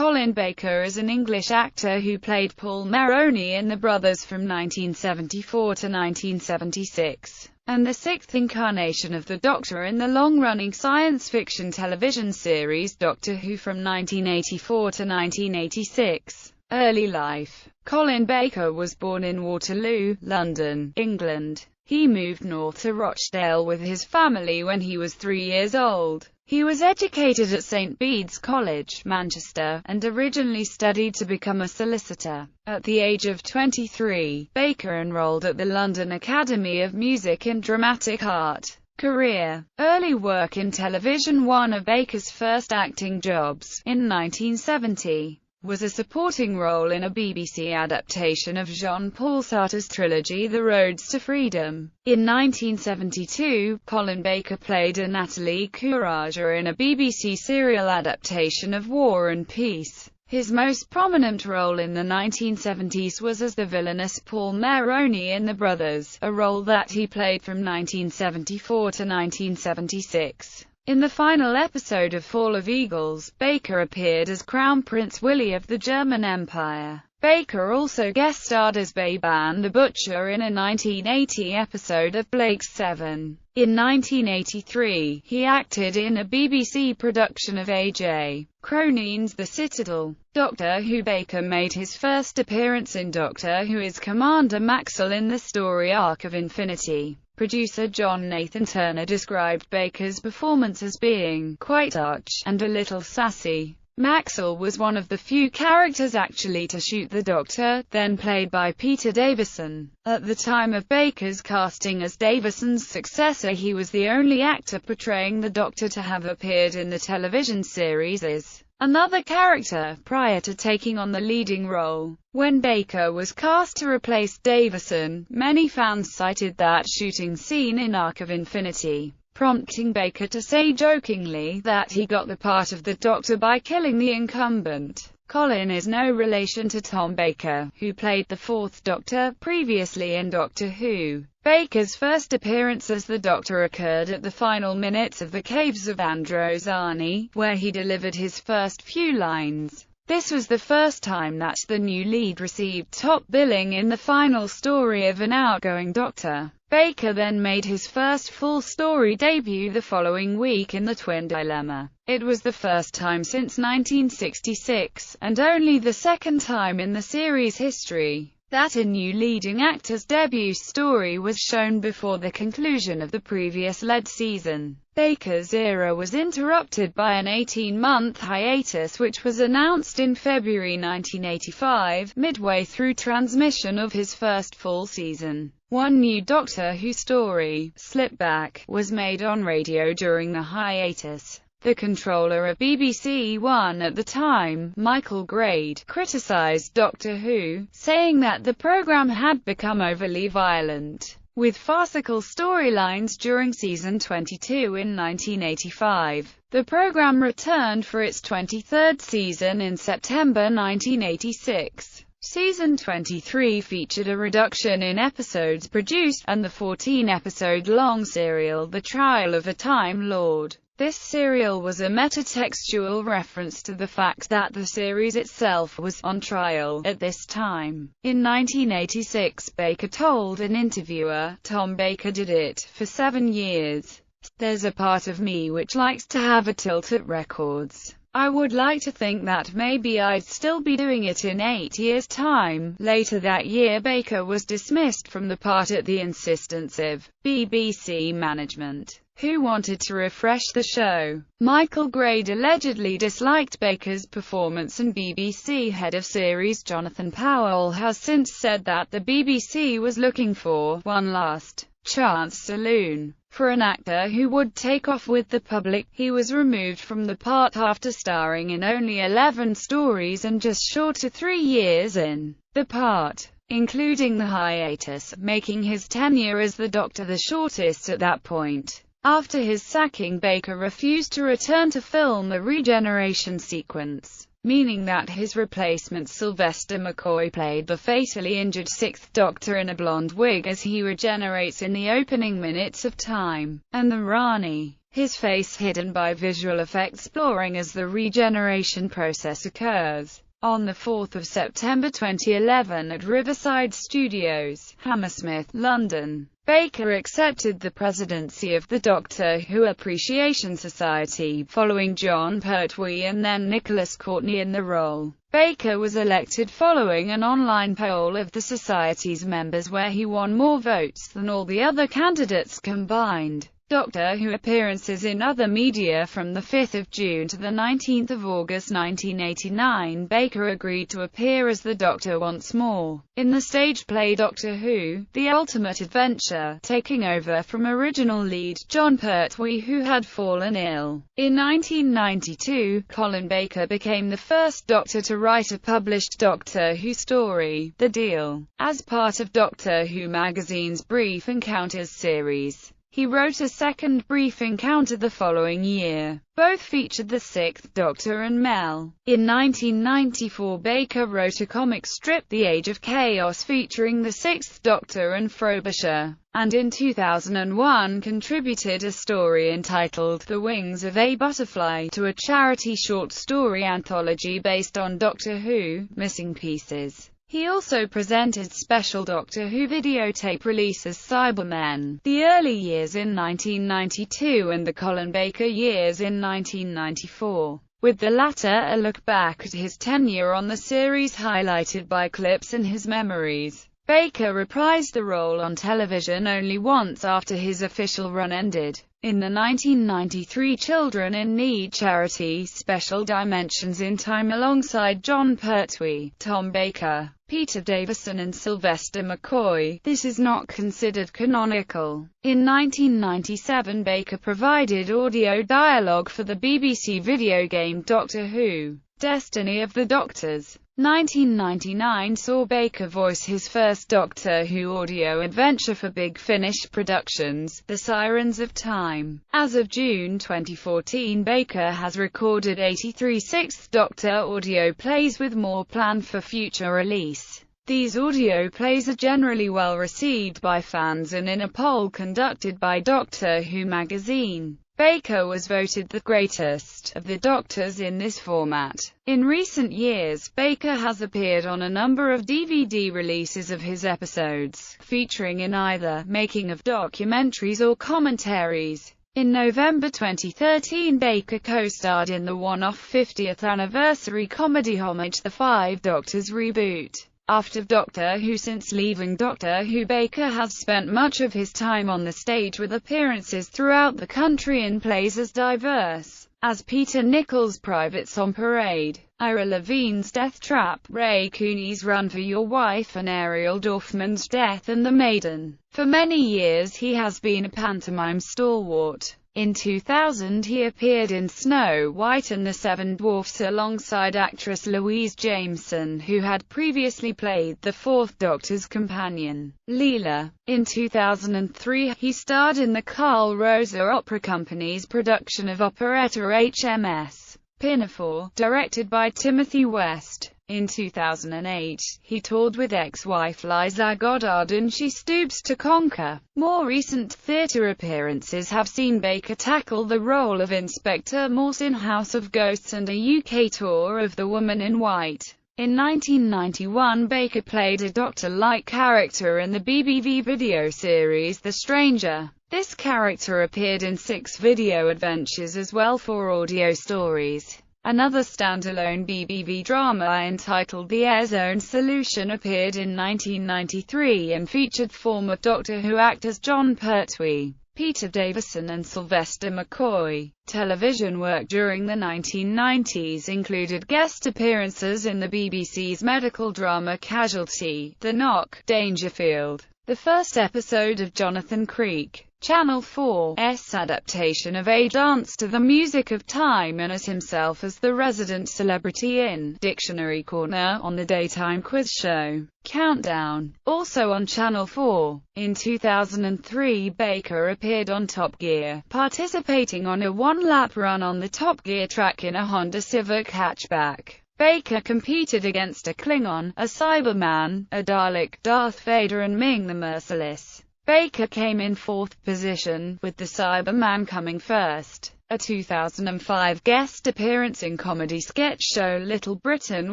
Colin Baker is an English actor who played Paul Merroney in The Brothers from 1974 to 1976, and the sixth incarnation of the Doctor in the long-running science fiction television series Doctor Who from 1984 to 1986. Early life. Colin Baker was born in Waterloo, London, England. He moved north to Rochdale with his family when he was 3 years old. He was educated at St Bede's College, Manchester, and originally studied to become a solicitor. At the age of 23, Baker enrolled at the London Academy of Music and Dramatic Art. Career. Early work in television. One of Baker's first acting jobs, in 1970, was a supporting role in a BBC adaptation of Jean-Paul Sartre's trilogy The Roads to Freedom. In 1972, Colin Baker played a Nathalie Courageous in a BBC serial adaptation of War and Peace. His most prominent role in the 1970s was as the villainous Paul Merroney in The Brothers, a role that he played from 1974 to 1976. In the final episode of Fall of Eagles, Baker appeared as Crown Prince Willy of the German Empire. Baker also guest-starred as Baban the Butcher in a 1980 episode of Blake's 7. In 1983, he acted in a BBC production of A.J. Cronin's The Citadel. Doctor Who. Baker made his first appearance in Doctor Who as Commander Maxwell in the story Arc of Infinity. Producer John Nathan Turner described Baker's performance as being quite arch and a little sassy. Maxwell was one of the few characters actually to shoot the Doctor, then played by Peter Davison. At the time of Baker's casting as Davison's successor, he was the only actor portraying the Doctor to have appeared in the television series as another character, prior to taking on the leading role. When Baker was cast to replace Davison, many fans cited that shooting scene in Arc of Infinity, prompting Baker to say jokingly that he got the part of the Doctor by killing the incumbent. Colin is no relation to Tom Baker, who played the Fourth Doctor previously in Doctor Who. Baker's first appearance as the Doctor occurred at the final minutes of The Caves of Androzani, where he delivered his first few lines. This was the first time that the new lead received top billing in the final story of an outgoing Doctor. Baker then made his first full-story debut the following week in The Twin Dilemma. It was the first time since 1966, and only the second time in the series' history, that a new leading actor's debut story was shown before the conclusion of the previous lead season. Baker's era was interrupted by an 18-month hiatus which was announced in February 1985, midway through transmission of his first full season. One new Doctor Who story, Slipback, was made on radio during the hiatus. The controller of BBC One at the time, Michael Grade, criticised Doctor Who, saying that the programme had become overly violent, with farcical storylines during season 22 in 1985. The programme returned for its 23rd season in September 1986. Season 23 featured a reduction in episodes produced, and the 14-episode-long serial The Trial of a Time Lord. This serial was a metatextual reference to the fact that the series itself was on trial at this time. In 1986, Baker told an interviewer, "Tom Baker did it for 7 years. There's a part of me which likes to have a tilt at records. I would like to think that maybe I'd still be doing it in 8 years' time." Later that year, Baker was dismissed from the part at the insistence of BBC management, who wanted to refresh the show. Michael Grade allegedly disliked Baker's performance, and BBC head of series Jonathan Powell has since said that the BBC was looking for one last chance saloon for an actor who would take off with the public. He was removed from the part after starring in only 11 stories and just short of 3 years in the part, including the hiatus, making his tenure as the Doctor the shortest at that point. After his sacking, Baker refused to return to film the regeneration sequence. meaning that his replacement Sylvester McCoy played the fatally injured Sixth Doctor in a blonde wig as he regenerates in the opening minutes of Time and the Rani, his face hidden by visual effects blurring as the regeneration process occurs. On 4 September 2011 at Riverside Studios, Hammersmith, London, Baker accepted the presidency of the Doctor Who Appreciation Society, following Jon Pertwee and then Nicholas Courtney in the role. Baker was elected following an online poll of the Society's members where he won more votes than all the other candidates combined. Doctor Who appearances in other media. From 5 June to 19 August 1989, Baker agreed to appear as the Doctor once more in the stage play Doctor Who: The Ultimate Adventure, taking over from original lead Jon Pertwee, who had fallen ill. In 1992, Colin Baker became the first Doctor to write a published Doctor Who story, The Deal, as part of Doctor Who magazine's Brief Encounters series. He wrote a second Brief Encounter the following year. Both featured the Sixth Doctor and Mel. In 1994, Baker wrote a comic strip, The Age of Chaos, featuring the Sixth Doctor and Frobisher, and in 2001 contributed a story entitled The Wings of a Butterfly to a charity short story anthology based on Doctor Who: Missing Pieces. He also presented special Doctor Who videotape releases Cybermen, The Early Years in 1992 and The Colin Baker Years in 1994, with the latter a look back at his tenure on the series highlighted by clips and his memories. Baker reprised the role on television only once after his official run ended, in the 1993 Children in Need charity special Dimensions in Time alongside Jon Pertwee, Tom Baker, Peter Davison and Sylvester McCoy. This is not considered canonical. In 1997, Baker provided audio dialogue for the BBC video game Doctor Who: Destiny of the Doctors. 1999 saw Baker voice his first Doctor Who audio adventure for Big Finish Productions, The Sirens of Time. As of June 2014, Baker has recorded 83 Sixth Doctor audio plays with more planned for future release. These audio plays are generally well received by fans, and in a poll conducted by Doctor Who magazine, Baker was voted the greatest of the Doctors in this format. In recent years, Baker has appeared on a number of DVD releases of his episodes, featuring in either making-of documentaries or commentaries. In November 2013, Baker co-starred in the one-off 50th anniversary comedy homage The Five Doctors reboot. After Doctor Who. Since leaving Doctor Who, Baker has spent much of his time on the stage, with appearances throughout the country in plays as diverse as Peter Nichols' Privates on Parade, Ira Levine's Death Trap, Ray Cooney's Run for Your Wife, and Ariel Dorfman's Death and the Maiden. For many years he has been a pantomime stalwart. In 2000 he appeared in Snow White and the Seven Dwarfs alongside actress Louise Jameson, who had previously played the Fourth Doctor's companion, Leela. In 2003 he starred in the Carl Rosa Opera Company's production of operetta HMS Pinafore, directed by Timothy West. In 2008, he toured with ex-wife Liza Goddard in She Stoops to Conquer. More recent theatre appearances have seen Baker tackle the role of Inspector Morse in House of Ghosts and a UK tour of The Woman in White. In 1991, Baker played a Doctor-like character in the BBV video series The Stranger. This character appeared in 6 video adventures as well for audio stories. Another standalone BBV drama entitled The Air Zone Solution appeared in 1993 and featured former Doctor Who actors Jon Pertwee, Peter Davison and Sylvester McCoy. Television work during the 1990s included guest appearances in the BBC's medical drama Casualty, The Knock, Dangerfield, the first episode of Jonathan Creek, Channel 4's adaptation of A Dance to the Music of Time, and as himself as the resident celebrity in Dictionary Corner on the daytime quiz show Countdown, also on Channel 4. In 2003, Baker appeared on Top Gear, participating on a one-lap run on the Top Gear track in a Honda Civic hatchback. Baker competed against a Klingon, a Cyberman, a Dalek, Darth Vader and Ming the Merciless. Baker came in fourth position, with the Cyberman coming first. A 2005 guest appearance in comedy sketch show Little Britain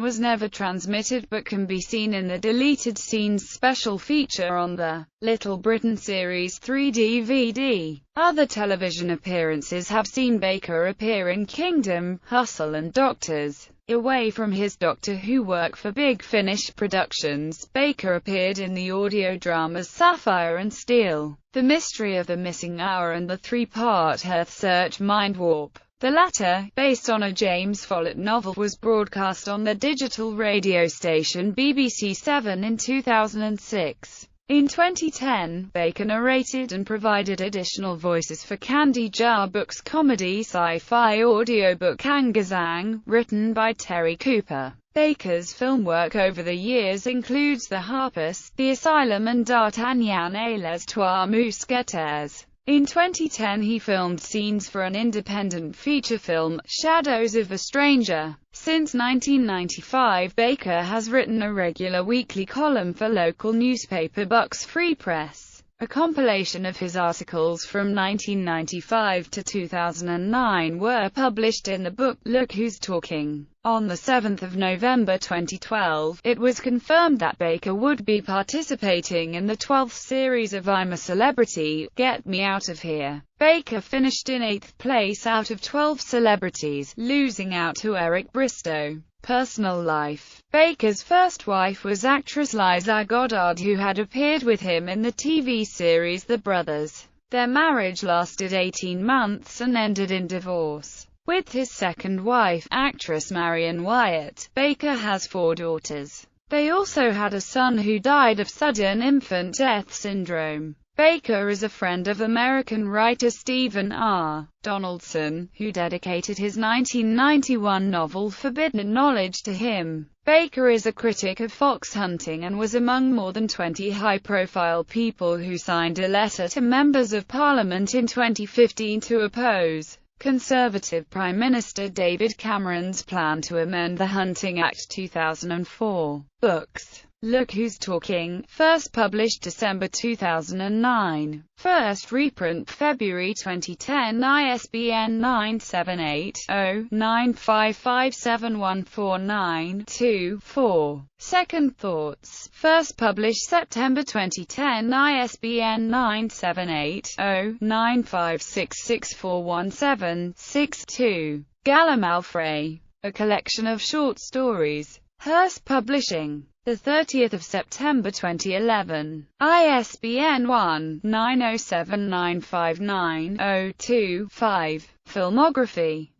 was never transmitted but can be seen in the deleted scenes special feature on the Little Britain Series 3 DVD. Other television appearances have seen Baker appear in Kingdom, Hustle and Doctors. Away from his Doctor Who work for Big Finish Productions, Baker appeared in the audio dramas Sapphire and Steel, The Mystery of the Missing Hour and the three-part Earth Search Mind Warp. The latter, based on a James Follett novel, was broadcast on the digital radio station BBC 7 in 2006. In 2010, Baker narrated and provided additional voices for Candy Jar Book's comedy sci-fi audiobook Angazang, written by Terry Cooper. Baker's film work over the years includes The Harpist, The Asylum and D'Artagnan et les Trois Mousquetaires. In 2010 he filmed scenes for an independent feature film, Shadows of a Stranger. Since 1995 Baker has written a regular weekly column for local newspaper Bucks Free Press. A compilation of his articles from 1995 to 2009 were published in the book, Look Who's Talking. On 7 November 2012, it was confirmed that Baker would be participating in the 12th series of I'm a Celebrity, Get Me Out of Here. Baker finished in 8th place out of 12 celebrities, losing out to Eric Bristow. Personal life. Baker's first wife was actress Liza Goddard, who had appeared with him in the TV series The Brothers. Their marriage lasted 18 months and ended in divorce. With his second wife, actress Marion Wyatt, Baker has 4 daughters. They also had a son who died of sudden infant death syndrome. Baker is a friend of American writer Stephen R. Donaldson, who dedicated his 1991 novel Forbidden Knowledge to him. Baker is a critic of fox hunting and was among more than 20 high-profile people who signed a letter to members of Parliament in 2015 to oppose Conservative Prime Minister David Cameron's plan to amend the Hunting Act 2004. Books. Look Who's Talking, first published December 2009. First reprint February 2010. ISBN 978-0-9557149-2-4. Second Thoughts. First published September 2010. ISBN 978-0-9566417-6-2. Gallimalfray. A collection of short stories. Hearst Publishing. 30 September 2011. ISBN 1-907959-025. Filmography.